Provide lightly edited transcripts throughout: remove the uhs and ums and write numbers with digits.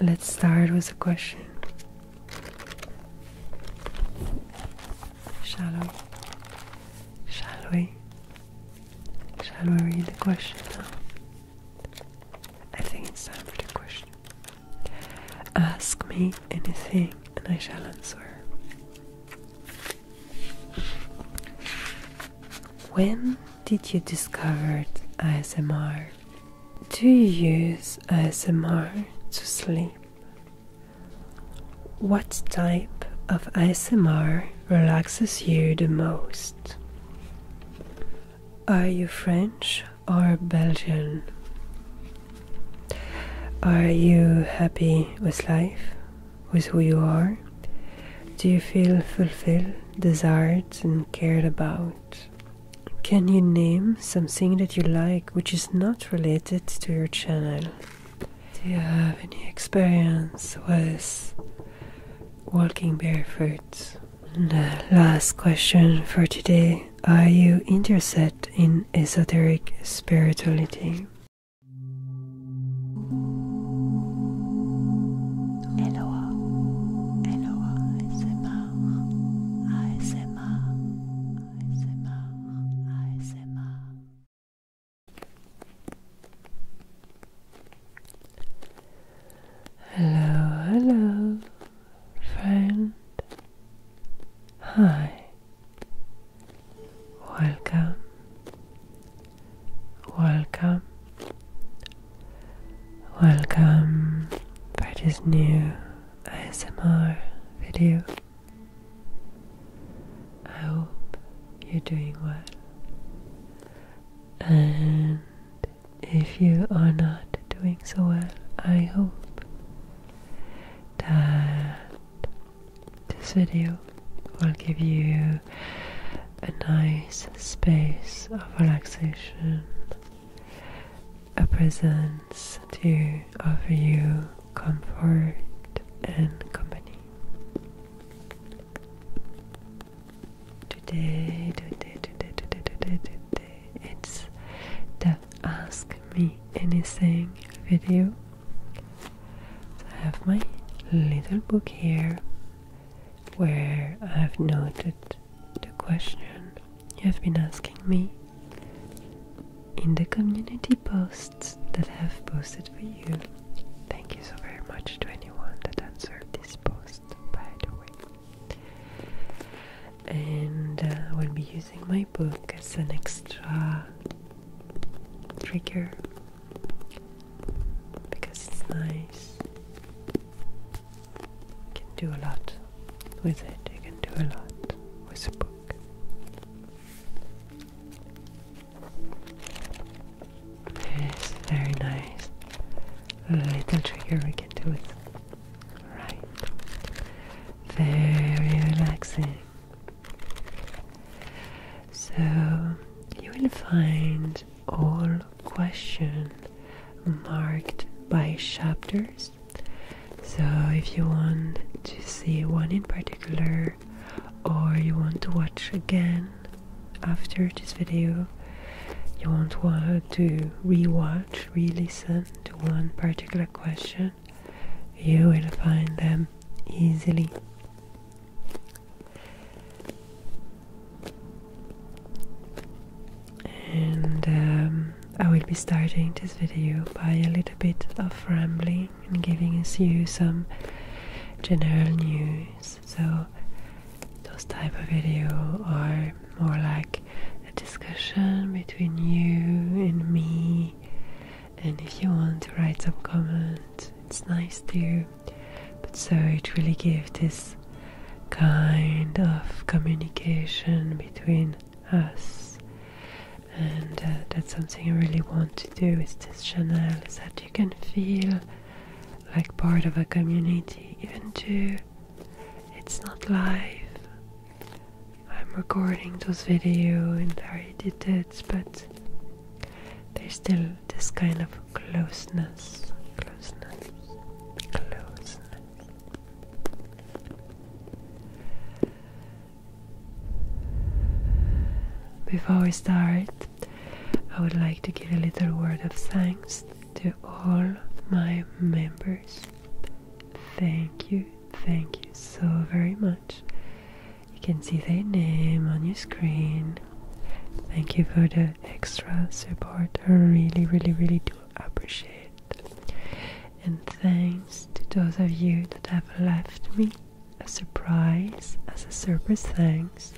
let's start with a question. Shall we? Shall we? Shall we read the question now? I think it's time for the question. Ask me anything and I shall answer. When did you discover ASMR? Do you use ASMR to sleep? What type of ASMR relaxes you the most? Are you French or Belgian? Are you happy with life, with who you are? Do you feel fulfilled, desired and cared about? Can you name something that you like which is not related to your channel? Do you have any experience with walking barefoot? And the last question for today. Are you interested in esoteric spirituality? Hello, hello, friend. Hi. Welcome. Welcome. Welcome for this new ASMR video. I hope you're doing well. And if you are not doing so well, I hope that this video will give you a nice space of relaxation, a presence to offer you comfort and company. Today, it's the Ask Me Anything video. So I have my little book here where I have noted the question you have been asking me in the community posts that I have posted for you. Thank you so very much to anyone that answered this post, by the way. And I will be using my book as an extra trigger because it's nice. Do a lot with it. You can do a lot with a book. It's very nice. A little trigger we can do it. Right. Very relaxing. So you will find all questions marked by chapters. So if you want to see one in particular, or you want to watch again after this video, you want to re-watch, re-listen to one particular question, you will find them easily. And I will be starting this video by a little bit of rambling and giving you some general news. So those type of video are more like a discussion between you and me, and if you want to write some comments, it's nice too. But so it really gives this kind of communication between us. And that's something I really want to do with this channel, is that you can feel like part of a community, even though it's not live. I'm recording those videos and I edited, but there's still this kind of closeness. Before we start, I would like to give a little word of thanks to all my members thank you so very much. You can see their name on your screen. Thank you for the extra support. I really do appreciate it. And thanks to those of you that have left me a surprise as a surprise thanks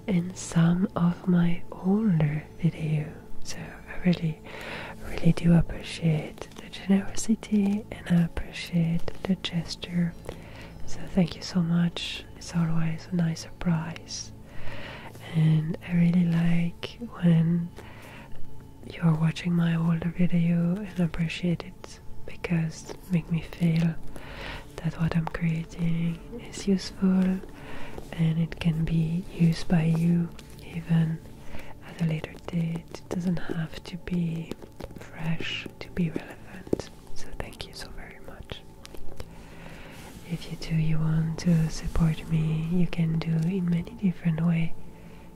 in some of my older videos. So I really do appreciate the generosity, and I appreciate the gesture. So thank you so much. It's always a nice surprise. And I really like when you're watching my older video and appreciate it, because it makes me feel that what I'm creating is useful and it can be used by you even at a later date. It doesn't have to be fresh to be relevant. So thank you so very much. If you want to support me, you can do in many different ways.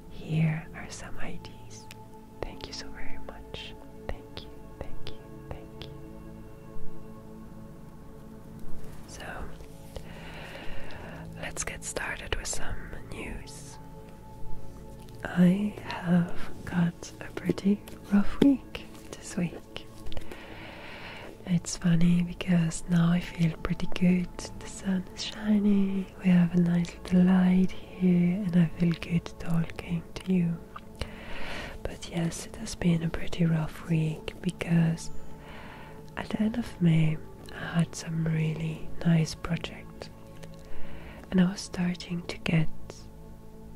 Here are some IDs. Thank you so very much. Thank you. So, let's get started with some news. I have got a pretty rough week this week. It's funny because now I feel pretty good. The sun is shining, we have a nice little light here, and I feel good talking to you. But yes, it has been a pretty rough week because at the end of May I had some really nice projects, and I was starting to get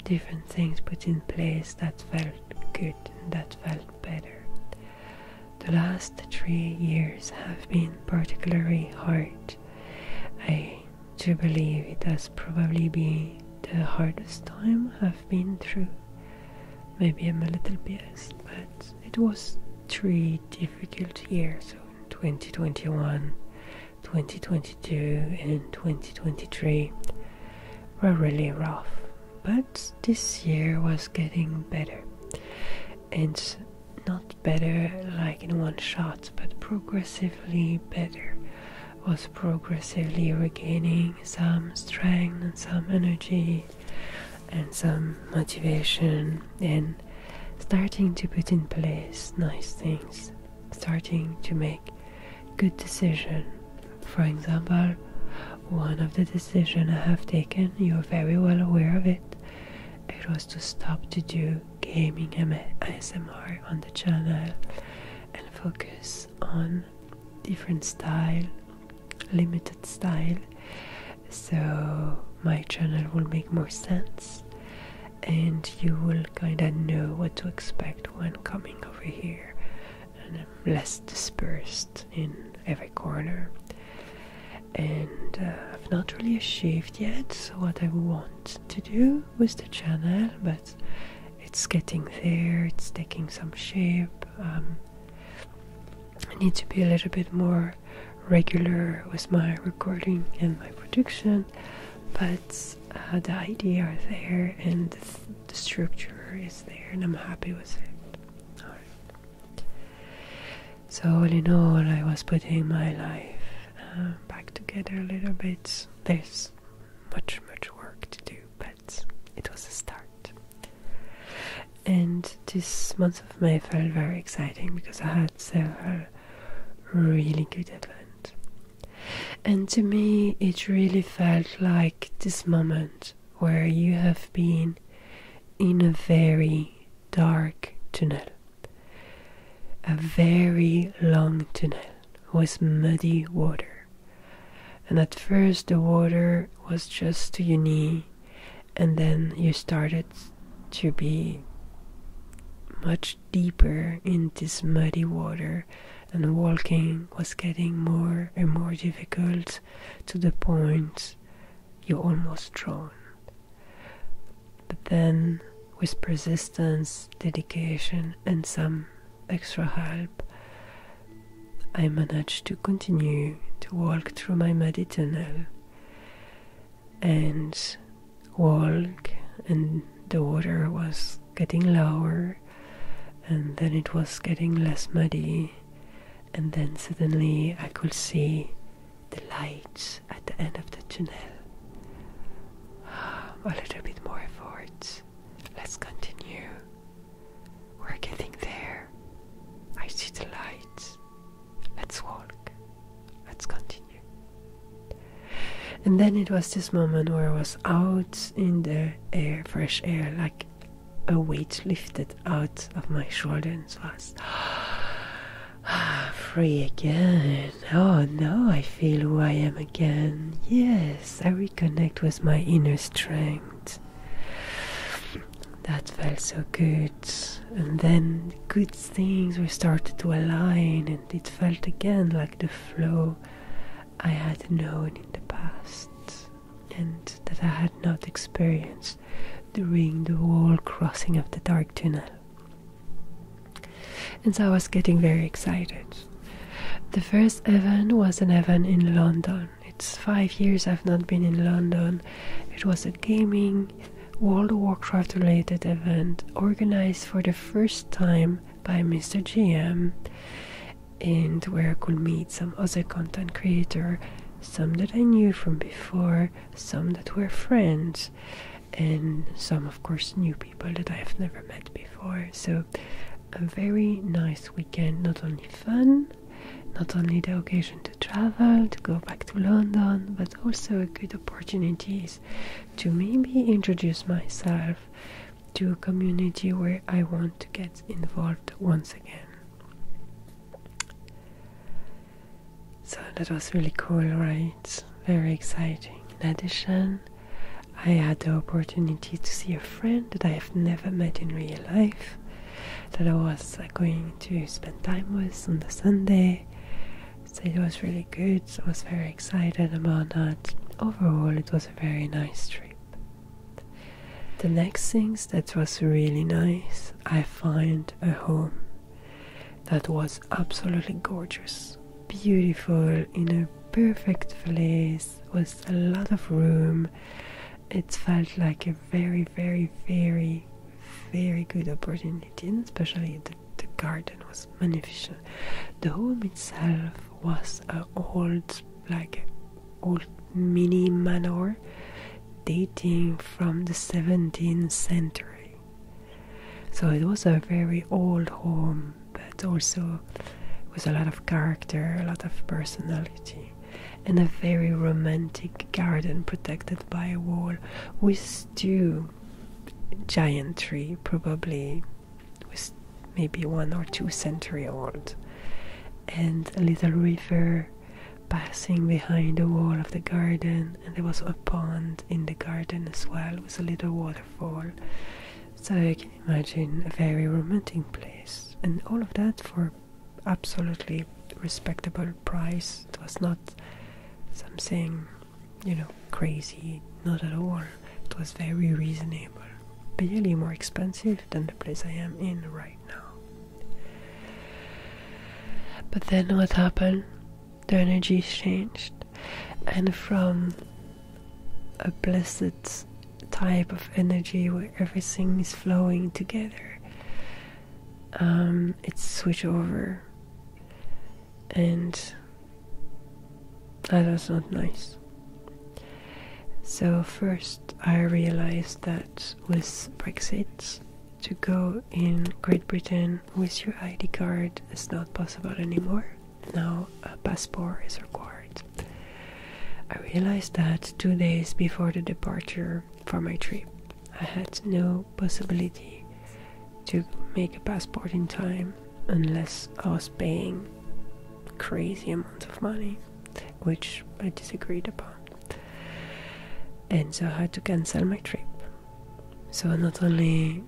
different things put in place that felt good and that felt better. The last 3 years have been particularly hard. I do believe it has probably been the hardest time I've been through. Maybe I'm a little biased, but it was 3 difficult years. So 2021, 2022 and 2023 were really rough. But this year was getting better. And not better like in one shot, but progressively better. Was progressively regaining some strength and some energy and some motivation, and starting to put in place nice things, starting to make good decisions. For example, one of the decisions I have taken, you're very well aware of it, it was to stop to do gaming ASMR on the channel and focus on different style, limited style, so my channel will make more sense and you will kinda know what to expect when coming over here, and I'm less dispersed in every corner. And I've not really achieved yet what I want to do with the channel, but it's getting there, it's taking some shape. I need to be a little bit more regular with my recording and my production, but the idea are there and the structure is there, and I'm happy with it. Alright. So all in all, I was putting my life back together a little bit. There's much work to do, but it was a start. And this month of May felt very exciting because I had several really good events. And to me it really felt like this moment where you have been in a very dark tunnel, a very long tunnel with muddy water. And at first the water was just to your knee, and then you started to be much deeper in this muddy water, and walking was getting more and more difficult to the point you almost drown. But then with persistence, dedication and some extra help, I managed to continue to walk through my muddy tunnel and walk, and the water was getting lower, and then it was getting less muddy, and then suddenly I could see the light at the end of the tunnel. A little bit more effort. Let's continue. We're getting there. I see the light. Let's walk. Let's continue. And then it was this moment where I was out in the air, fresh air, like a weight lifted out of my shoulders. Was free again. Oh, now I feel who I am again. Yes, I reconnect with my inner strength. That felt so good. And then good things were started to align, and it felt again like the flow I had known in the past, and that I had not experienced during the whole crossing of the dark tunnel. And so I was getting very excited. The first event was an event in London. It's 5 years I've not been in London. It was a gaming, World of Warcraft related event organized for the first time by Mr. GM, and where I could meet some other content creators, some that I knew from before, some that were friends, and some of course new people that I have never met before. So a very nice weekend, not only fun, not only the occasion to travel, to go back to London, but also a good opportunities to maybe introduce myself to a community where I want to get involved once again. So that was really cool, right? Very exciting. In addition, I had the opportunity to see a friend that I have never met in real life, that I was going to spend time with on the Sunday. So it was really good. I was very excited about that. Overall, it was a very nice trip. The next things that was really nice, I found a home that was absolutely gorgeous, beautiful, in a perfect place, with a lot of room. It felt like a very, very, very, very good opportunity, and especially the garden was magnificent. The home itself was an old mini manor dating from the 17th century. So it was a very old home, but also with a lot of character, a lot of personality, and a very romantic garden protected by a wall with two giant tree, probably with maybe 1 or 2 century old, and a little river passing behind the wall of the garden, and there was a pond in the garden as well with a little waterfall. So you can imagine a very romantic place, and all of that for absolutely respectable price. It was not something, crazy, not at all. It was very reasonable, barely more expensive than the place I am in right now. But then what happened? The energy changed, and from a blessed type of energy where everything is flowing together, it switched over, and that was not nice. So first I realized that with Brexit, to go in Great Britain with your ID card is not possible anymore. Now a passport is required. I realized that 2 days before the departure for my trip, I had no possibility to make a passport in time unless I was paying crazy amounts of money, which I disagreed upon. And so I had to cancel my trip. So not only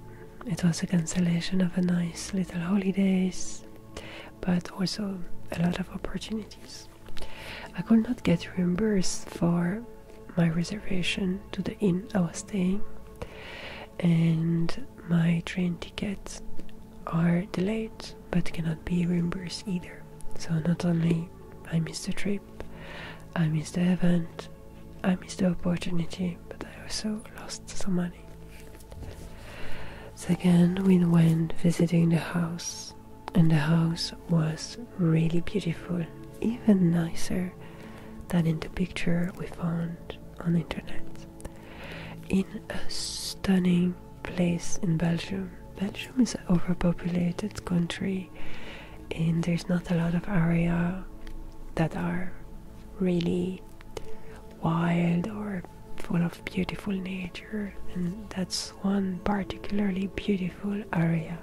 it was a cancellation of a nice little holidays, but also a lot of opportunities. I could not get reimbursed for my reservation to the inn I was staying, and my train tickets are delayed but cannot be reimbursed either. So not only I missed the trip, I missed the event, I missed the opportunity, but I also lost some money. Second, we went visiting the house, and the house was really beautiful, even nicer than in the picture we found on the internet. In a stunning place in Belgium. Belgium is an overpopulated country, and there's not a lot of area that are really wild or full of beautiful nature, and that's one particularly beautiful area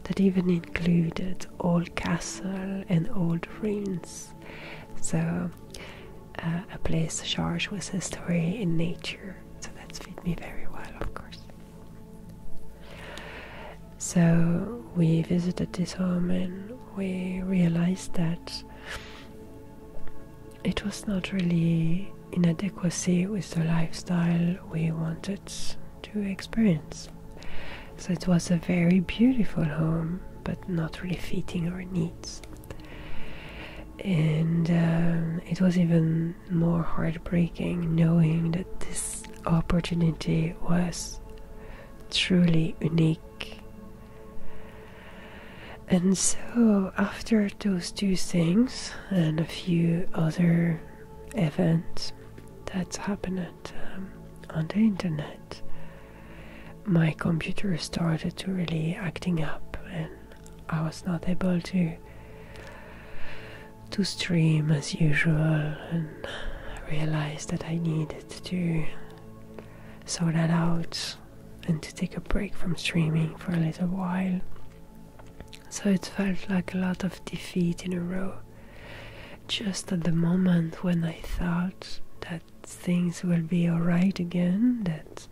that even included old castle and old ruins. So a place charged with history and nature. So that fit me very well, of course. So we visited this home and we realized that it was not really in adequacy with the lifestyle we wanted to experience. So it was a very beautiful home, but not really fitting our needs. And it was even more heartbreaking knowing that this opportunity was truly unique. And so after those two things and a few other events that happened on the internet, my computer started to really acting up, and I was not able to stream as usual, and I realized that I needed to sort that out and to take a break from streaming for a little while. So it felt like a lot of defeat in a row, just at the moment when I thought that things will be alright again, that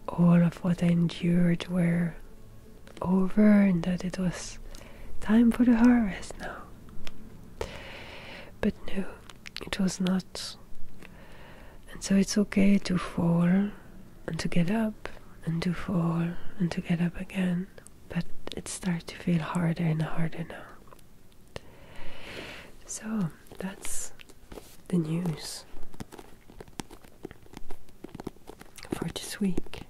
all of what I endured were over and that it was time for the harvest now. But no, it was not. And so it's okay to fall and to get up, and to fall and to get up again, but it starts to feel harder and harder now. So that's the news for this week.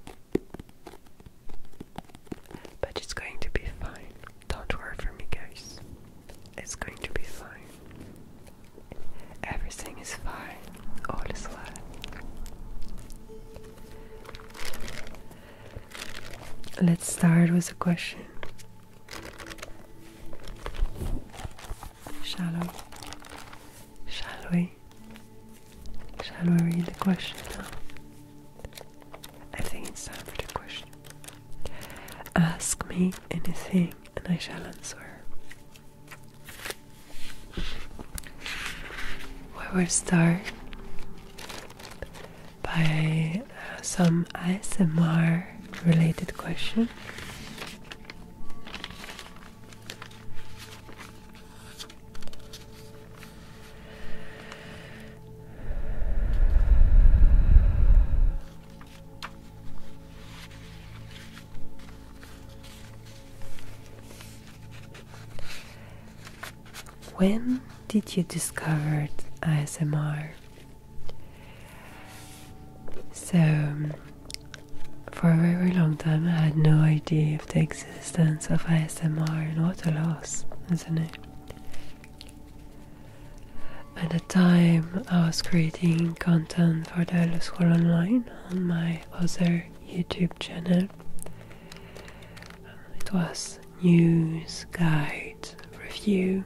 But it's going to be fine. Don't worry for me, guys. It's going to be fine. Everything is fine. All is well. Let's start with a question. Shall we? Shall we read the question now? I think it's time for the question. Ask me anything and I shall answer. We will start by some ASMR related question. When did you discover ASMR? So, for a very long time I had no idea of the existence of ASMR, and what a loss, isn't it? At the time I was creating content for the Elder Scroll Online on my other YouTube channel. It was news, guide, review,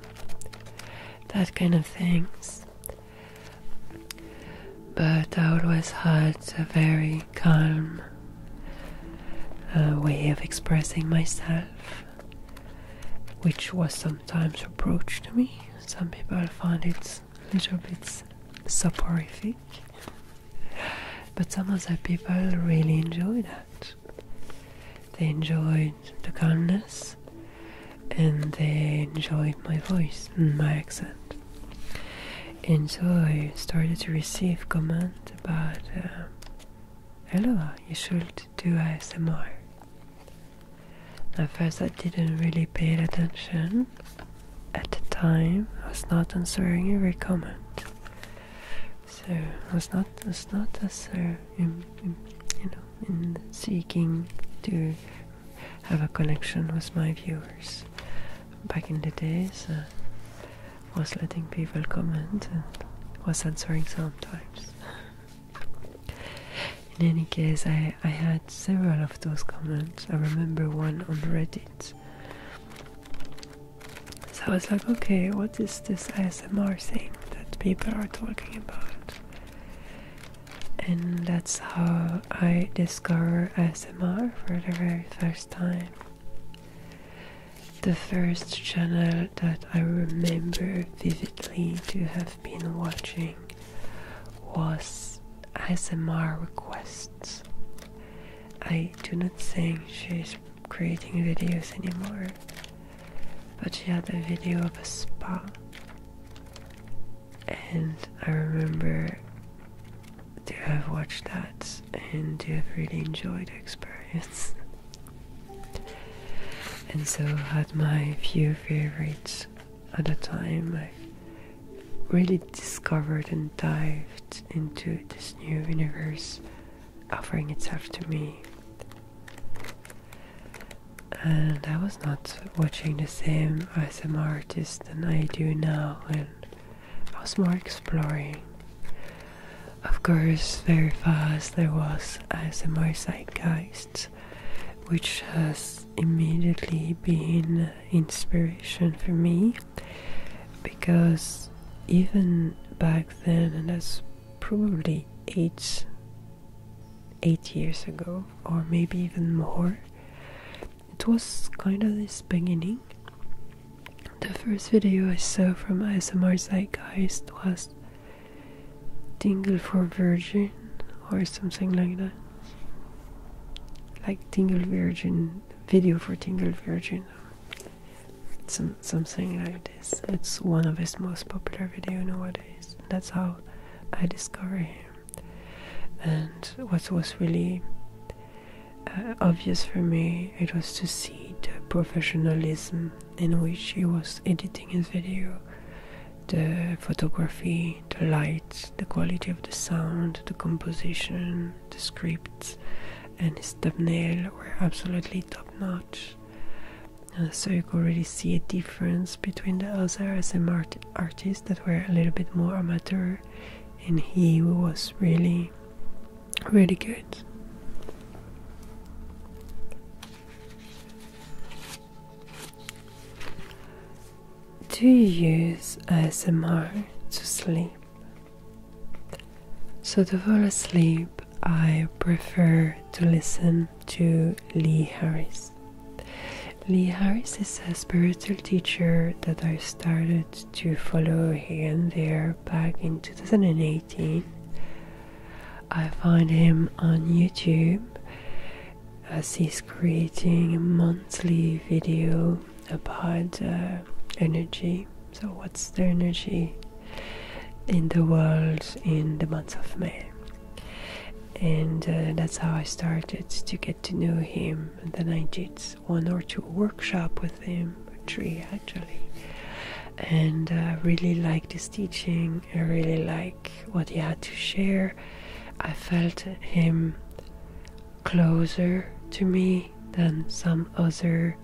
that kind of things. But I always had a very calm way of expressing myself, which was sometimes reproached to me. Some people found it a little bit soporific, but some other people really enjoyed that. They enjoyed the calmness, and they enjoyed my voice and my accent. And so I started to receive comments about, hello, you should do ASMR. At first I didn't really pay attention. At the time I was not answering every comment. So I was not as in seeking to have a connection with my viewers. Back in the days, was letting people comment and was answering sometimes. In any case, I had several of those comments. I remember one on Reddit. So I was like, okay, what is this ASMR thing that people are talking about? And that's how I discovered ASMR for the very first time. The first channel that I remember vividly to have been watching was ASMR Requests. I do not think she's creating videos anymore, but she had a video of a spa, and I remember to have watched that and to have really enjoyed the experience. And so had my few favorites at the time. I really discovered and dived into this new universe offering itself to me. And I was not watching the same ASMR artist than I do now, and I was more exploring. Of course, very fast there was ASMR Zeitgeist, which has immediately been inspiration for me, because even back then, and that's probably eight years ago, or maybe even more, it was kind of this beginning. The first video I saw from ASMR Zeitgeist was Tingle for Virgin, or something like that. Like Tingle Virgin, video for Tingle Virgin. Something like this. It's one of his most popular videos nowadays. That's how I discovered him. And what was really obvious for me, it was to see the professionalism in which he was editing his video, the photography, the light, the quality of the sound, the composition, the script, and his thumbnail were absolutely top notch. So you could really see a difference between the other ASMR artists that were a little bit more amateur, and he was really, really good. Do you use ASMR to sleep? So to fall asleep, I prefer to listen to Lee Harris. Lee Harris is a spiritual teacher that I started to follow here and there back in 2018. I find him on YouTube as he's creating a monthly video about energy. So what's the energy in the world in the month of May? And that's how I started to get to know him. And then I did 1 or 2 workshops with him, 3 actually, and I really liked his teaching. I really like what he had to share. I felt him closer to me than some other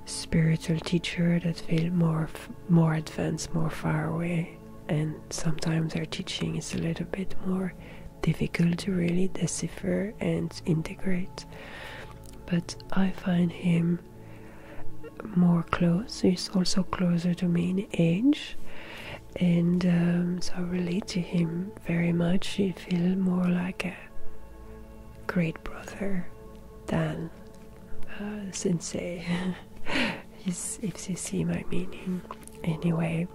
spiritual teacher that feel more advanced, more far away, and sometimes their teaching is a little bit more difficult to really decipher and integrate. But I find him more close. He's also closer to me in age, and so I relate to him very much. He feels more like a great brother than sensei. If you see my meaning. Anyway,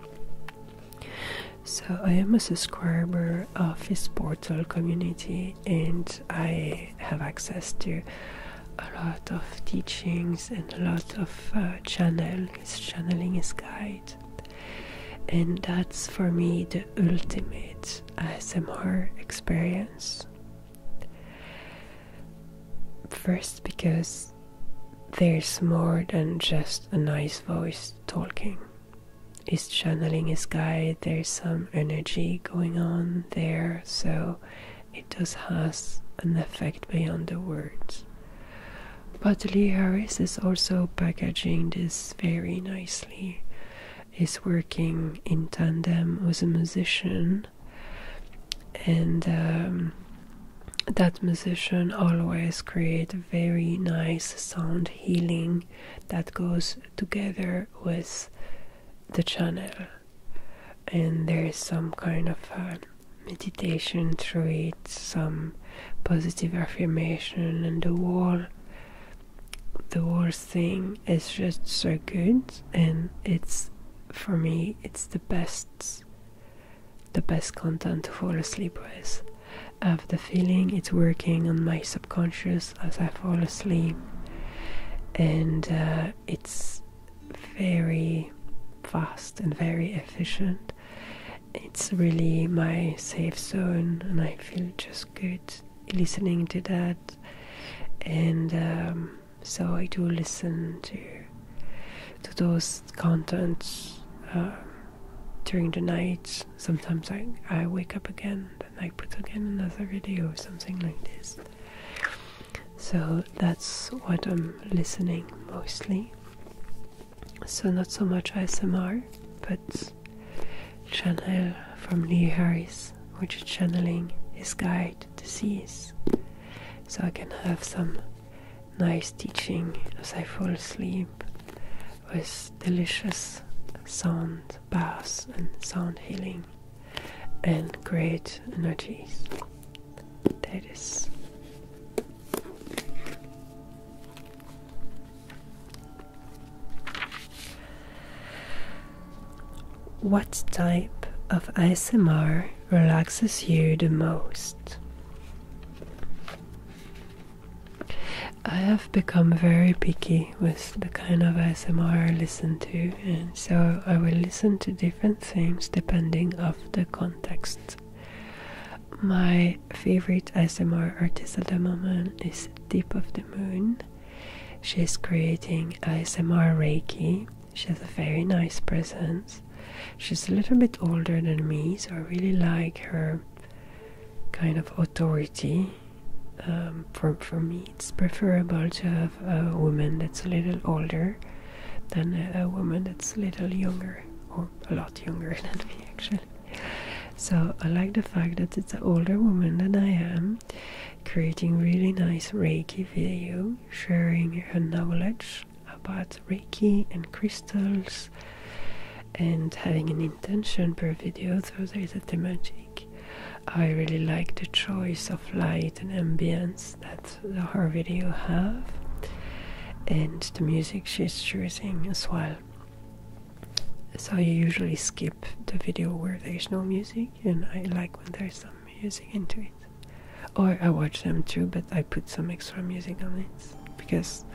so I am a subscriber of his portal community, and I have access to a lot of teachings and a lot of channeling his guide. And that's for me the ultimate ASMR experience. First, because there's more than just a nice voice talking. He's channeling his guide, there's some energy going on there, so it does has an effect beyond the words. But Lee Harris is also packaging this very nicely. is working in tandem with a musician, and that musician always creates a very nice sound healing that goes together with the channel, and there is some kind of meditation through it, some positive affirmation, and the whole thing is just so good, and it's, for me, it's the best content to fall asleep with. I have the feeling it's working on my subconscious as I fall asleep, and it's very fast and very efficient. It's really my safe zone, and I feel just good listening to that. And so I do listen to those contents during the night. Sometimes I wake up again, then I put again another video or something like this. So that's what I'm listening mostly. So not so much ASMR, but channel from Lee Harris, which is channeling his guide, the seas. So I can have some nice teaching as I fall asleep with delicious sound baths and sound healing and great energies. That is. What type of ASMR relaxes you the most? I have become very picky with the kind of ASMR I listen to, and so I will listen to different things depending of the context. My favorite ASMR artist at the moment is Tip of the Moon. She's creating ASMR Reiki. She has a very nice presence. She's a little bit older than me, so I really like her kind of authority. For me, it's preferable to have a woman that's a little older than a woman that's a little younger, or a lot younger than me actually. So I like the fact that it's an older woman than I am, creating really nice Reiki video, sharing her knowledge about Reiki and crystals, and having an intention per video, so there is a thematic. I really like the choice of light and ambience that her video have, and the music she's choosing as well. So I usually skip the video where there's no music, and I like when there's some music into it. Or I watch them too, but I put some extra music on it because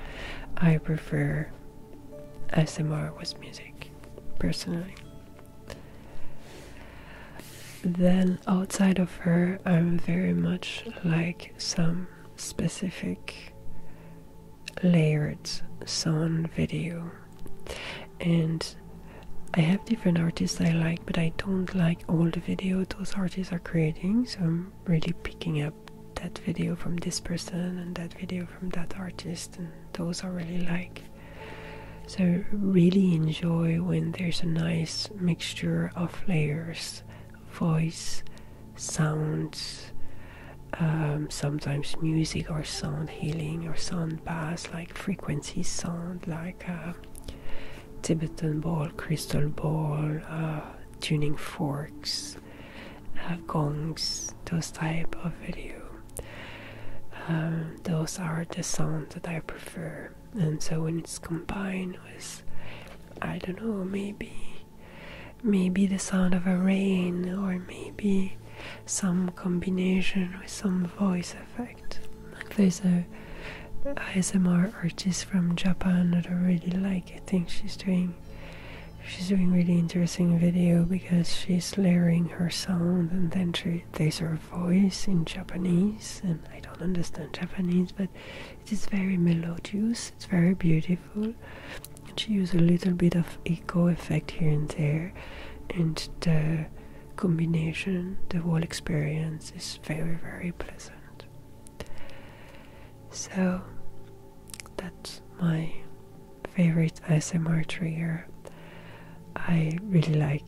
I prefer ASMR with music, personally. Then outside of her, I'm very much like some specific layered sound video, and I have different artists I like, but I don't like all the video those artists are creating, so I'm really picking up that video from this person and that video from that artist, and those I really like. So really enjoy when there's a nice mixture of layers, voice, sounds, sometimes music or sound healing or sound baths, like frequency sound, like Tibetan ball, crystal ball, tuning forks, gongs, those type of video. Those are the sounds that I prefer, and so when it's combined with, I don't know, maybe the sound of a rain, or maybe some combination with some voice effect. Like there's a ASMR artist from Japan that I really like. I think she's doing really interesting video because she's layering her sound, and then there's her voice in Japanese, and I don't understand Japanese, but it is very melodious, it's very beautiful. She used a little bit of echo effect here and there, and the combination, the whole experience is very, very pleasant. So that's my favorite ASMR trigger. I really like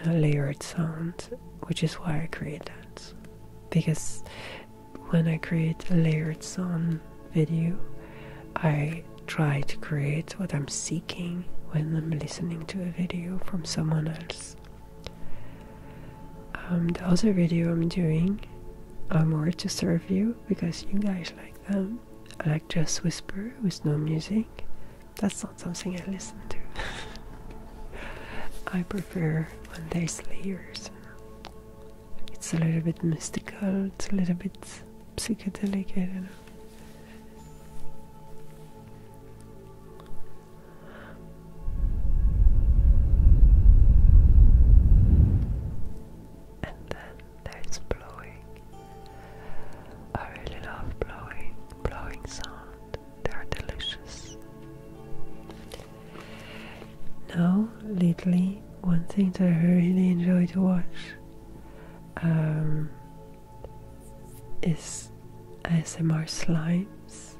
layered sound, which is why I create that. Because when I create a layered sound video, I try to create what I'm seeking when I'm listening to a video from someone else. The other video I'm doing are more to serve you, because you guys like them. I like just whisper with no music. That's not something I listen to. I prefer when there's layers. It's a little bit mystical, it's a little bit psychedelic, I don't know. Now, lately, one thing that I really enjoy to watch is ASMR slimes,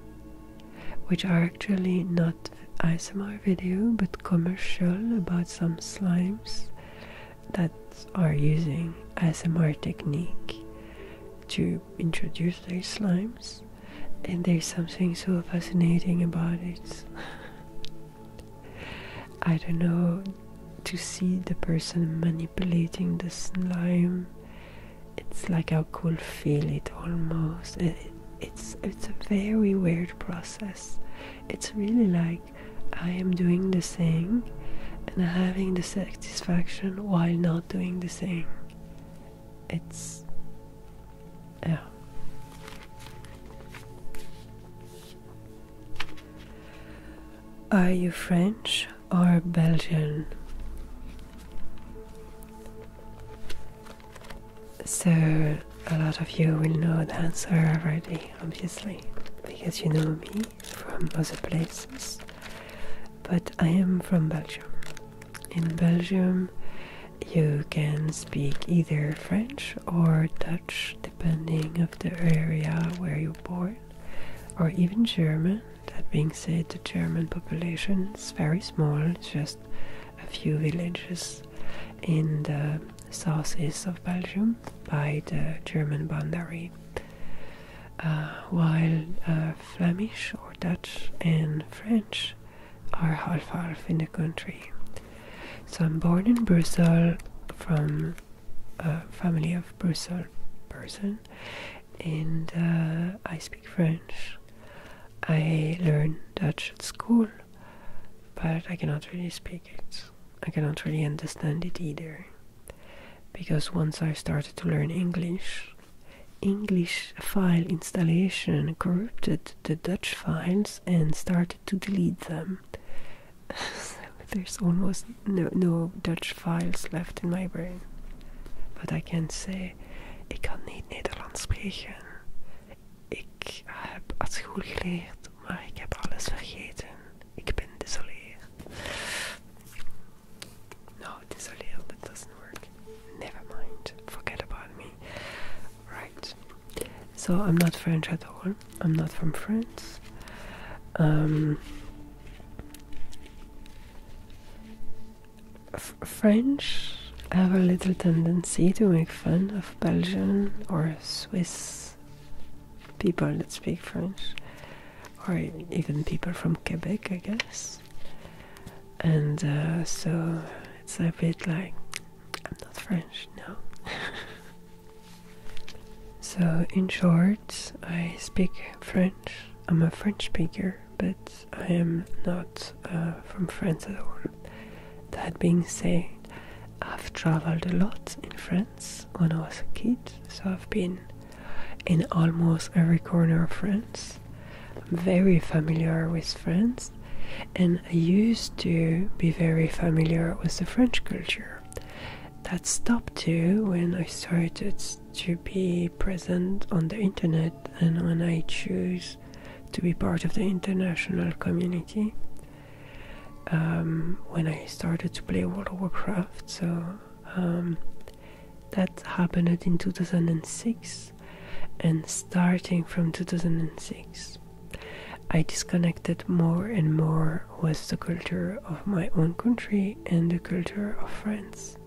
which are actually not ASMR video, but commercial about some slimes that are using ASMR technique to introduce their slimes, and there's something so fascinating about it. I don't know, to see the person manipulating the slime, it's like I could feel it almost. It's a very weird process. It's really like I am doing the thing and having the satisfaction while not doing the thing. It's, yeah. Are you French or Belgian? So a lot of you will know the answer already, obviously, because you know me from other places. But I am from Belgium. In Belgium, you can speak either French or Dutch, depending of the area where you're born, or even German. That being said, the German population is very small. It's just a few villages in the southeast of Belgium by the German boundary, while Flemish or Dutch and French are half-half in the country. So I'm born in Brussels from a family of Brussels person, and I speak French. I learned Dutch at school, but I cannot really speak it. I cannot really understand it either. Because once I started to learn English file installation corrupted the Dutch files and started to delete them. So there's almost no Dutch files left in my brain. But I can say, ik kan niet Nederlands spreken. Ik heb uit school geleerd, maar ik heb alles vergeten. Ik ben desoleerd. No, desoleerd, that doesn't work. Never mind, forget about me. Right. So I'm not French at all. I'm not from France. French have a little tendency to make fun of Belgian or Swiss people that speak French, or even people from Quebec, I guess. And so it's a bit like, I'm not French, no. So in short, I speak French. I'm a French speaker, but I am not from France at all. That being said, I've traveled a lot in France when I was a kid, so I've been in almost every corner of France. I'm very familiar with France, and I used to be very familiar with the French culture. That stopped too when I started to be present on the internet and when I choose to be part of the international community. When I started to play World of Warcraft, so that happened in 2006, and starting from 2006 I disconnected more and more with the culture of my own country and the culture of France,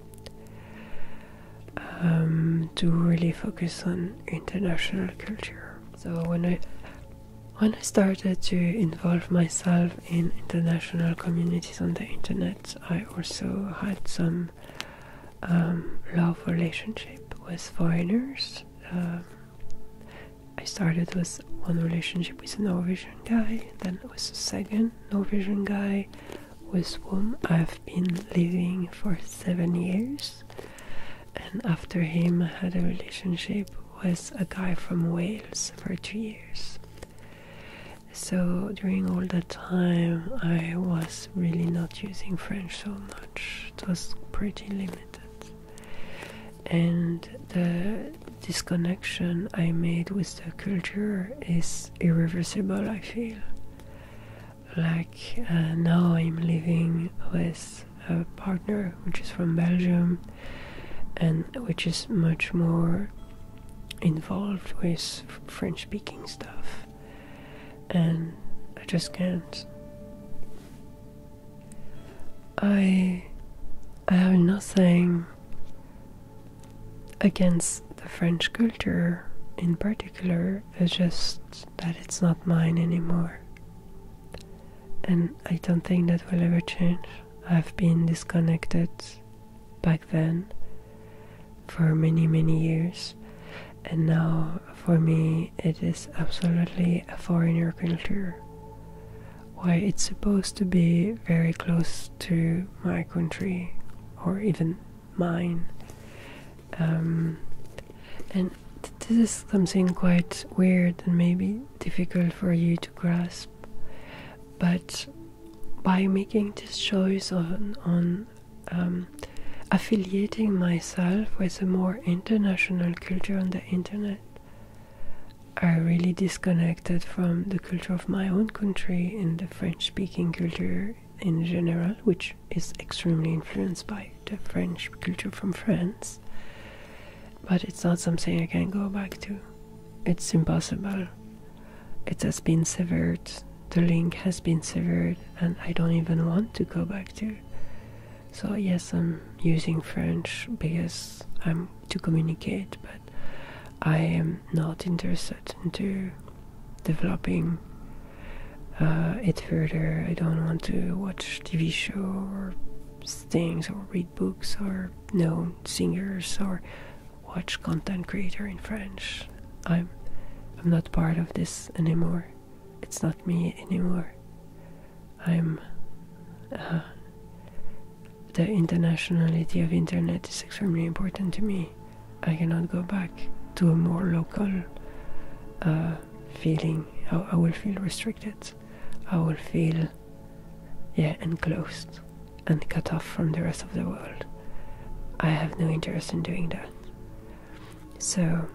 to really focus on international culture. So when I started to involve myself in international communities on the internet, I also had some love relationship with foreigners. I started with one relationship with a Norwegian guy, then with a second Norwegian guy with whom I've been living for 7 years, and after him I had a relationship with a guy from Wales for 2 years. So during all that time I was really not using French so much. It was pretty limited. And the disconnection I made with the culture is irreversible, I feel. Like now I'm living with a partner which is from Belgium and which is much more involved with French-speaking stuff. And I just can't. I have nothing against the French culture in particular. It's just that it's not mine anymore, and I don't think that will ever change. I've been disconnected back then for many years, and now for me it is absolutely a foreigner culture. Why it's supposed to be very close to my country or even mine. And this is something quite weird and maybe difficult for you to grasp, but by making this choice on affiliating myself with a more international culture on the internet, I really disconnected from the culture of my own country and the French-speaking culture in general, which is extremely influenced by the French culture from France. But it's not something I can go back to. It's impossible. It has been severed. The link has been severed, and I don't even want to go back to. So yes, I'm using French because I'm to communicate, but I am not interested into developing it further. I don't want to watch TV show or things or read books or know singers or watch content creator in French. I'm not part of this anymore. It's not me anymore. I'm the internationality of internet is extremely important to me. I cannot go back to a more local feeling. I will feel restricted. I will feel enclosed and cut off from the rest of the world. I have no interest in doing that. So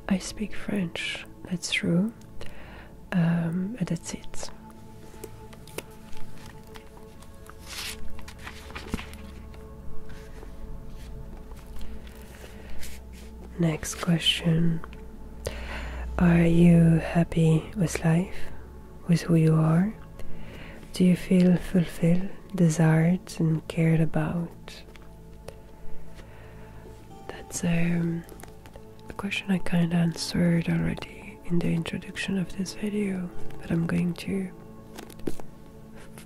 I speak French, that's true, but that's it. Next question. Are you happy with life, with who you are? Do you feel fulfilled, desired, and cared about? That's a question I kind of answered already in the introduction of this video, but I'm going to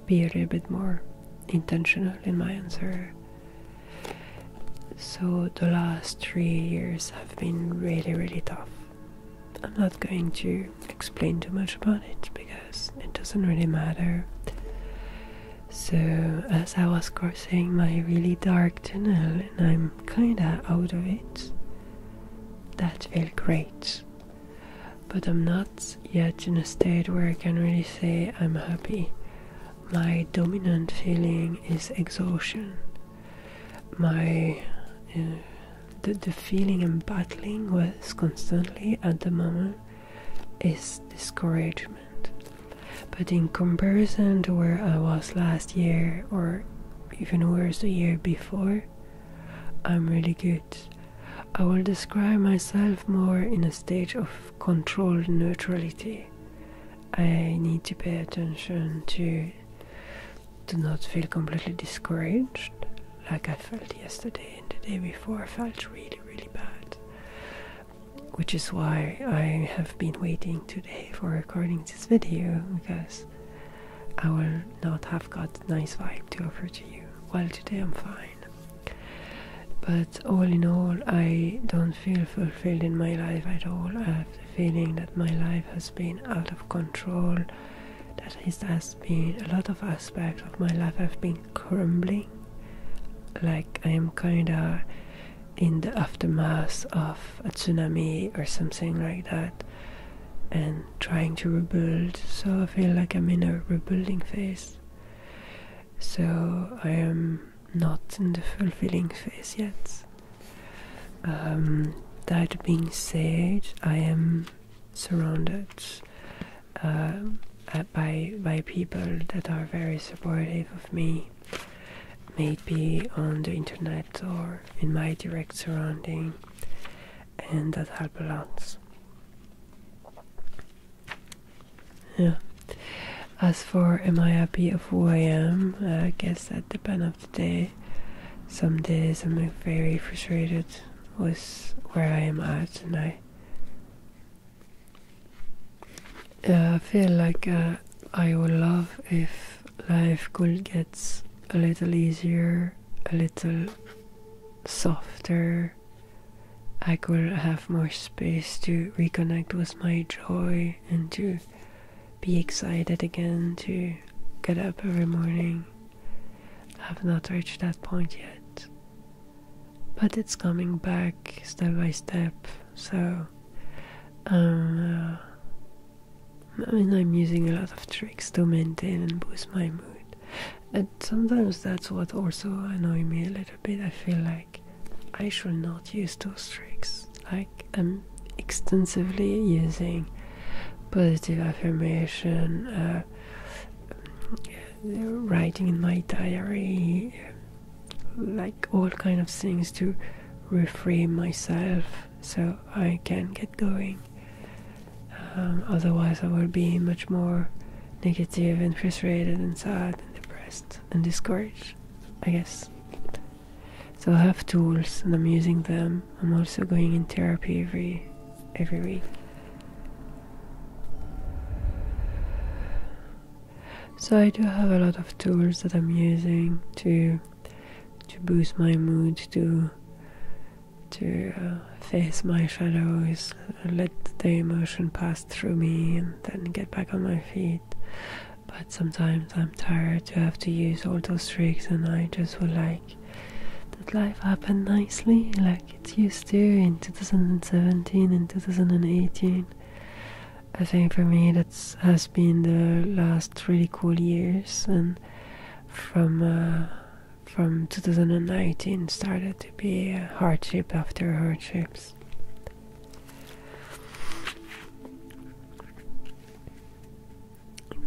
be a little bit more intentional in my answer. So the last 3 years have been really tough. I'm not going to explain too much about it because it doesn't really matter. So as I was crossing my really dark tunnel and I'm kinda out of it, that felt great. But I'm not yet in a state where I can really say I'm happy. My dominant feeling is exhaustion. The feeling I'm battling with constantly at the moment is discouragement. But in comparison to where I was last year, or even worse the year before, I'm really good. I will describe myself more in a stage of controlled neutrality. I need to pay attention to not feel completely discouraged like I felt yesterday and the day before. I felt really, really bad, which is why I have been waiting today for recording this video, because I will not have got a nice vibe to offer to you. Well, today I'm fine. But all in all, I don't feel fulfilled in my life at all. I have the feeling that my life has been out of control, that it has been a lot of aspects of my life have been crumbling. Like I am kinda in the aftermath of a tsunami or something like that, and trying to rebuild. So I feel like I'm in a rebuilding phase. So I am not in the fulfilling phase yet. That being said, I am surrounded by people that are very supportive of me, maybe on the internet or in my direct surrounding, and that help a lot. Yeah. As for am I happy of who I am, I guess that depends on the day. Some days I'm very frustrated with where I am at, and I feel like I would love if life could get a little easier, a little softer. I could have more space to reconnect with my joy and to be excited again to get up every morning. I have not reached that point yet, but it's coming back step by step. So I'm using a lot of tricks to maintain and boost my mood, and sometimes that's what also annoys me a little bit. I feel like I should not use those tricks. Like I'm extensively using positive affirmation, writing in my diary, like all kind of things to reframe myself so I can get going. Otherwise I will be much more negative and frustrated and sad and depressed and discouraged, I guess. So I have tools and I'm using them. I'm also going in therapy every week. So I do have a lot of tools that I'm using to boost my mood, to face my shadows, let the emotion pass through me, and then get back on my feet. But sometimes I'm tired to have to use all those tricks, and I just would like that life happen nicely, like it used to in 2017 and 2018. I think for me that has been the last really cool years, and from 2019 started to be a hardship after hardships.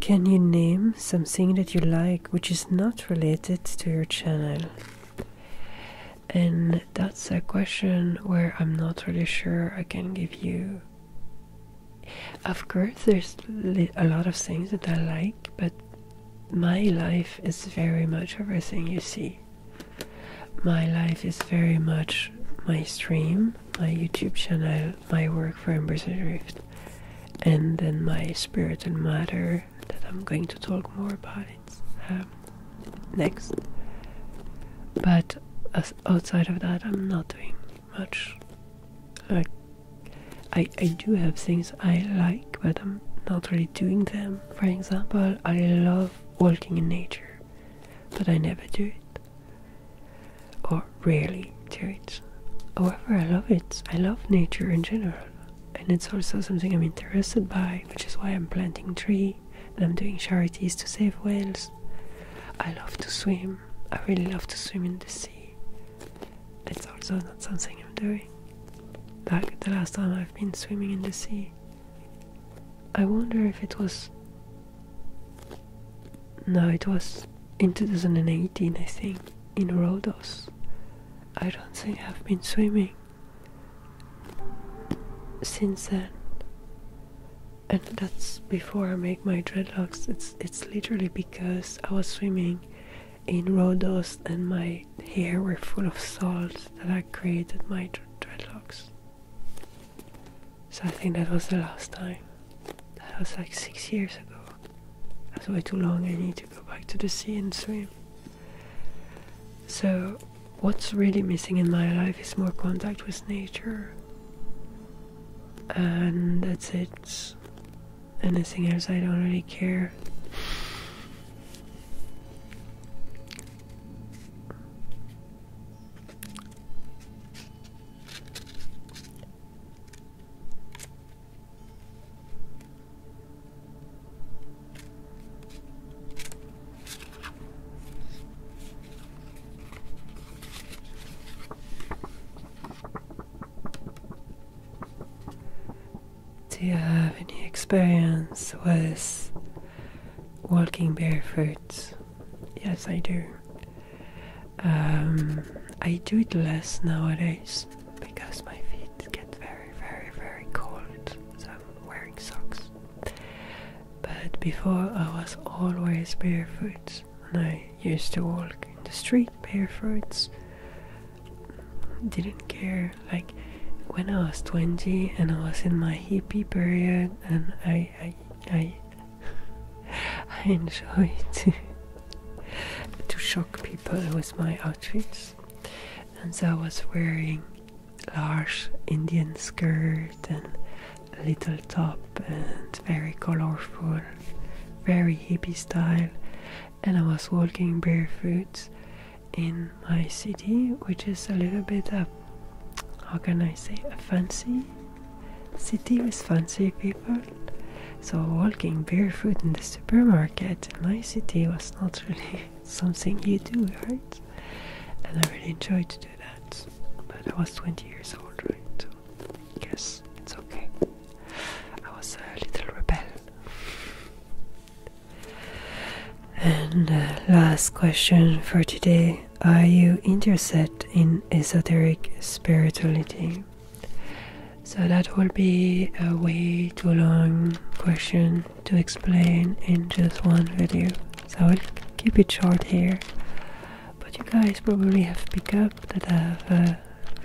Can you name something that you like which is not related to your channel? And that's a question where I'm not really sure I can give you. Of course there's a lot of things that I like, but my life is very much everything you see. My life is very much my stream, my YouTube channel, my work for Embers Adrift, and then my spiritual matter that I'm going to talk more about it next. But outside of that, I'm not doing much. Like I do have things I like, but I'm not really doing them. For example, I love walking in nature, but I never do it, or rarely do it. However, I love it. I love nature in general, and it's also something I'm interested by, which is why I'm planting tree and I'm doing charities to save whales. I love to swim. I really love to swim in the sea. It's also not something I'm doing. Like the last time I've been swimming in the sea, I wonder if it was... No, it was in 2018, I think, in Rhodos. I don't think I've been swimming since then. and that's before I make my dreadlocks. It's literally because I was swimming in raw dust and my hair were full of salt that I created my dreadlocks. So I think that was the last time. That was like 6 years ago. That's way too long. I need to go back to the sea and swim. So what's really missing in my life is more contact with nature. And that's it. Anything else I don't really care. Do you have any experience with walking barefoot? Yes, I do. I do it less nowadays because my feet get very, very, very cold, so I'm wearing socks. But before I was always barefoot, and I used to walk in the street barefoot. Didn't care, like when I was 20 and I was in my hippie period, and I enjoyed to shock people with my outfits, and so I was wearing large Indian skirt and a little top and very colorful, very hippie style, and I was walking barefoot in my city, which is a little bit how can I say, a fancy city with fancy people. So walking barefoot in the supermarket in my city was not really something you do, right? And I really enjoyed to do that. But I was 20 years old, right? So I guess it's okay. I was a little rebel. And last question for today. Are you interested in esoteric spirituality? So that will be a way too long question to explain in just one video. So I will keep it short here. But you guys probably have picked up that I have a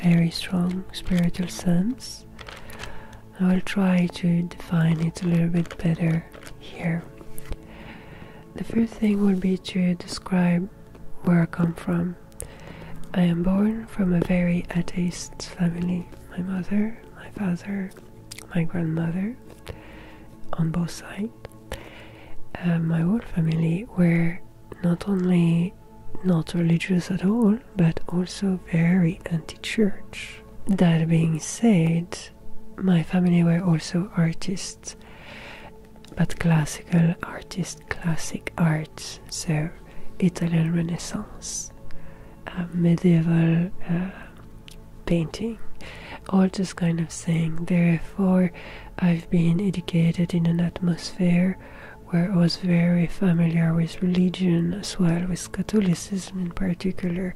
very strong spiritual sense. I will try to define it a little bit better here. The first thing will be to describe where I come from. I am born from a very atheist family. My mother, my father, my grandmother, on both sides. My whole family were not only not religious at all, but also very anti-church. That being said, my family were also artists, but classical artists, classic art, so Italian Renaissance, medieval painting, all this kind of thing. Therefore, I've been educated in an atmosphere where I was very familiar with religion as well, with Catholicism in particular,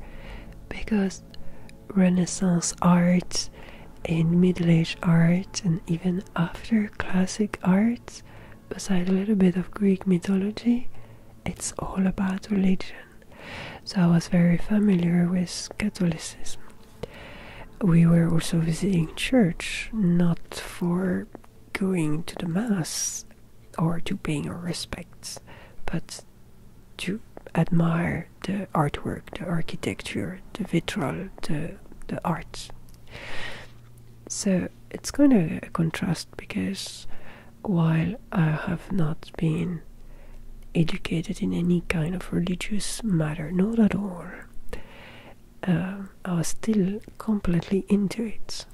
because Renaissance art and Middle Age art and even after classic art, beside a little bit of Greek mythology, it's all about religion. So I was very familiar with Catholicism. We were also visiting church, not for going to the mass or to paying our respects, but to admire the artwork, the architecture, the vitriol, the art. So it's kind of a contrast, because while I have not been educated in any kind of religious matter, not at all, I was still completely into it.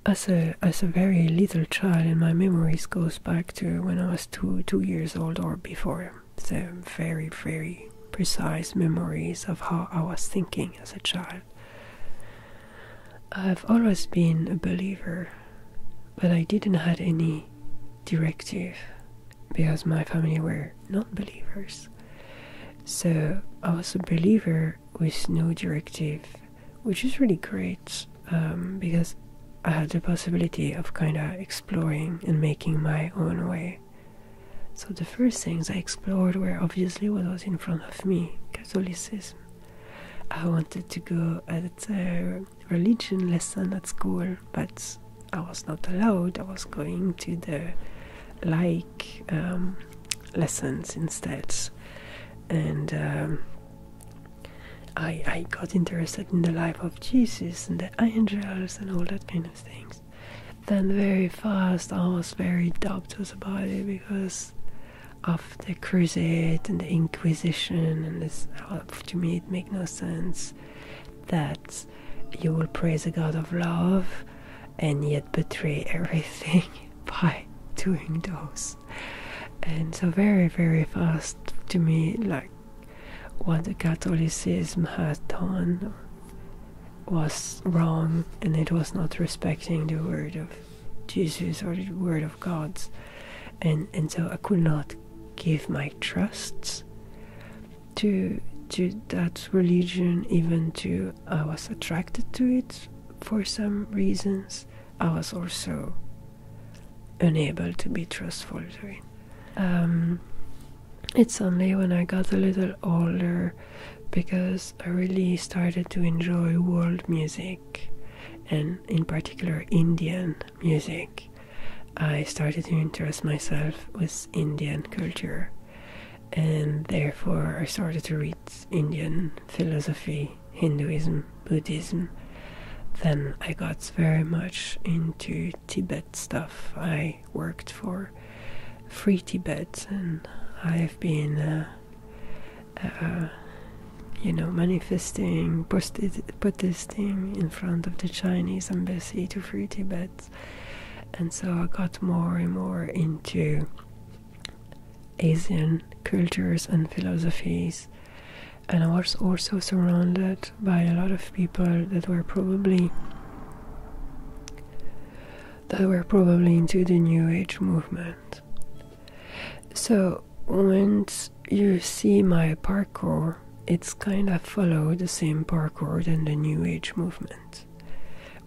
As a very little child, and my memories goes back to when I was two years old or before, so very, very precise memories of how I was thinking as a child. I've always been a believer, but I didn't have any directive, because my family were not believers. So I was a believer with no directive, which is really great, because I had the possibility of kind of exploring and making my own way. So the first things I explored were obviously what was in front of me, Catholicism. I wanted to go at a religion lesson at school, but I was not allowed. I was going to the lessons instead. And I got interested in the life of Jesus and the angels and all that kind of things. Then very fast I was very doubtful about it because of the crusade and the Inquisition, and this, to me it made no sense that you will praise a God of love and yet betray everything by doing those. And so very, very fast to me, like, what the Catholicism had done was wrong, and it was not respecting the word of Jesus or the word of God. And so I could not give my trust to that religion, even to I was attracted to it for some reasons. I was also unable to be trustful to it. It's only when I got a little older, because I really started to enjoy world music, and in particular Indian music, I started to interest myself with Indian culture, and therefore I started to read Indian philosophy, Hinduism, Buddhism. Then I got very much into Tibet stuff. I worked for Free Tibet, and I've been manifesting, protesting in front of the Chinese embassy to Free Tibet. And so I got more and more into Asian cultures and philosophies, and I was also surrounded by a lot of people that were probably into the New Age movement. So once you see my parkour, it's kind of follow the same parkour than the New Age movement,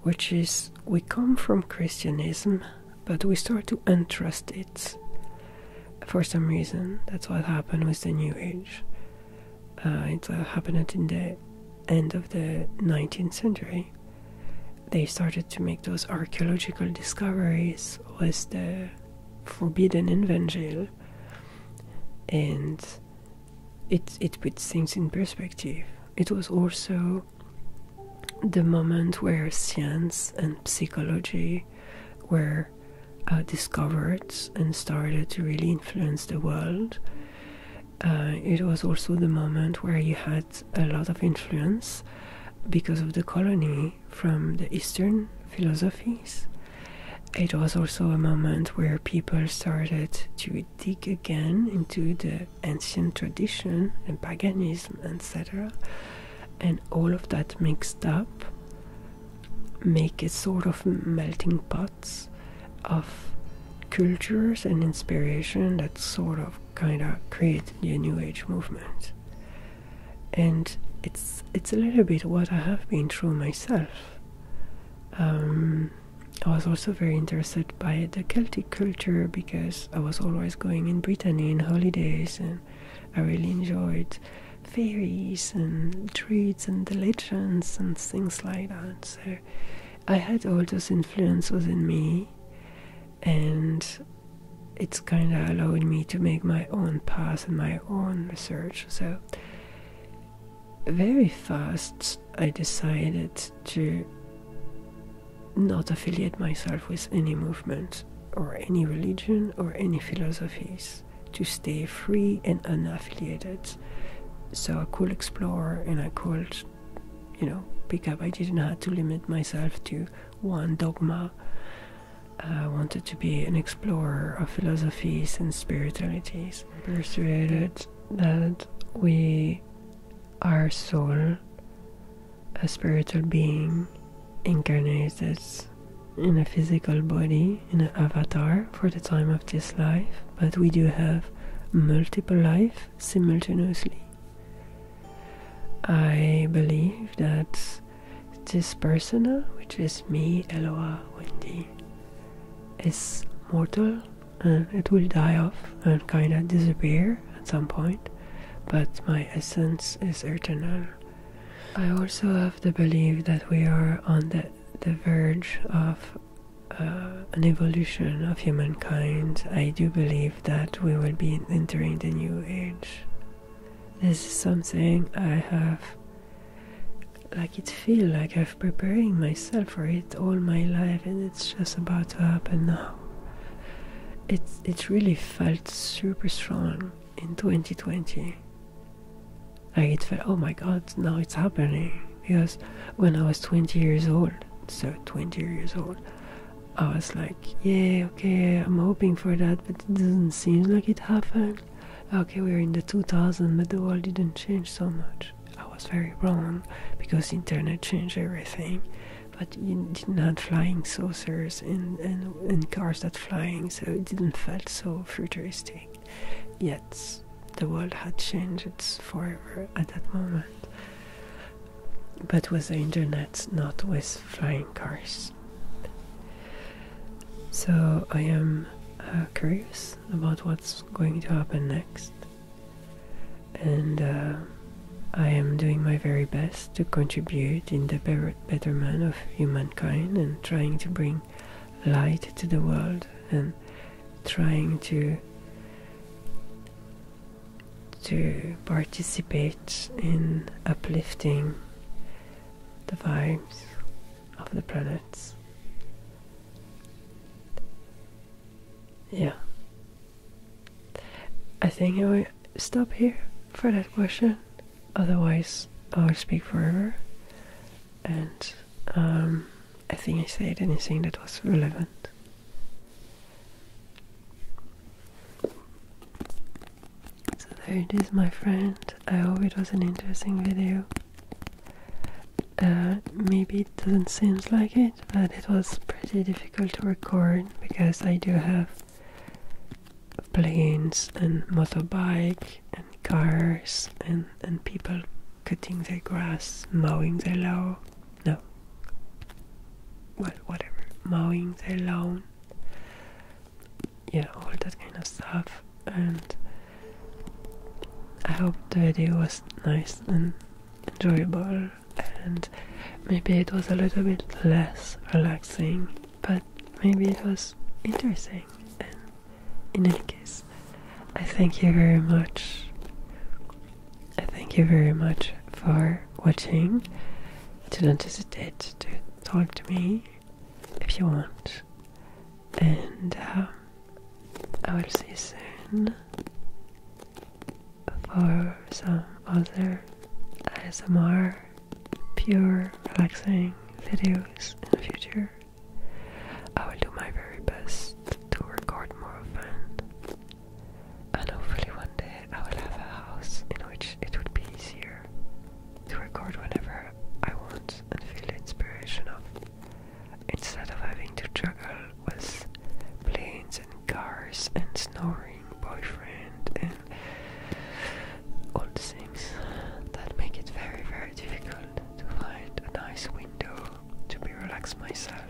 which is we come from Christianism, but we start to untrust it for some reason. That's what happened with the New Age. It happened in the end of the 19th century. They started to make those archaeological discoveries with the forbidden evangel, and it puts things in perspective. It was also the moment where science and psychology were discovered and started to really influence the world. It was also the moment where you had a lot of influence because of the colony from the Eastern philosophies. It was also a moment where people started to dig again into the ancient tradition and paganism, etc. And all of that mixed up make a sort of melting pots of cultures and inspiration that sort of kind of create the New Age movement. And it's a little bit what I have been through myself. I was also very interested by the Celtic culture because I was always going in Brittany in holidays, and I really enjoyed fairies and druids and the legends and things like that. So I had all those influences in me, and it's kind of allowed me to make my own path and my own research. So very fast I decided to not affiliate myself with any movement or any religion or any philosophies, to stay free and unaffiliated, so I could explore and I could, pick up. I didn't have to limit myself to one dogma. I wanted to be an explorer of philosophies and spiritualities. I'm persuaded that we are soul, a spiritual being incarnated in a physical body, in an avatar for the time of this life, but we do have multiple lives simultaneously. I believe that this persona, which is me, Eloa, Wendy, is mortal and it will die off and kind of disappear at some point, but my essence is eternal. I also have the belief that we are on the verge of an evolution of humankind. I do believe that we will be entering the new age. This is something I have, like, it feels like I've preparing myself for it all my life, and it's just about to happen now. It really felt super strong in 2020. Like, it felt, oh my god, now it's happening. Because when I was 20 years old, I was like, yeah, okay, I'm hoping for that, but it doesn't seem like it happened. Okay, we're in the 2000s, but the world didn't change so much. I was very wrong, because internet changed everything. But you didn't have flying saucers and cars that flying, so it didn't feel so futuristic. Yet the world had changed forever at that moment. But with the internet, not with flying cars. So I am curious about what's going to happen next, and I am doing my very best to contribute in the betterment of humankind and trying to bring light to the world and trying to participate in uplifting the vibes of the planets. Yeah. I think I will stop here for that question. Otherwise, I'll speak forever. And I think I said anything that was relevant. So there it is, my friend. I hope it was an interesting video. Maybe it doesn't seem like it, but it was pretty difficult to record because I do have planes and motorbike and cars and people cutting their grass, mowing their lawn. No. Well, whatever. Mowing their lawn. Yeah, all that kind of stuff. And I hope the video was nice and enjoyable, and maybe it was a little bit less relaxing, but maybe it was interesting. And in any case, I thank you very much. I thank you very much for watching. Don't hesitate to talk to me if you want, and I will see you soon for some other ASMR pure relaxing videos in the future. I will do my very best to record more often, and hopefully one day I will have a house in which it would be easier to record whenever I want and feel the inspiration of, instead of having to juggle with planes and cars and snoring boyfriend and all the things that make it very, very difficult to find a nice window to be relaxed myself.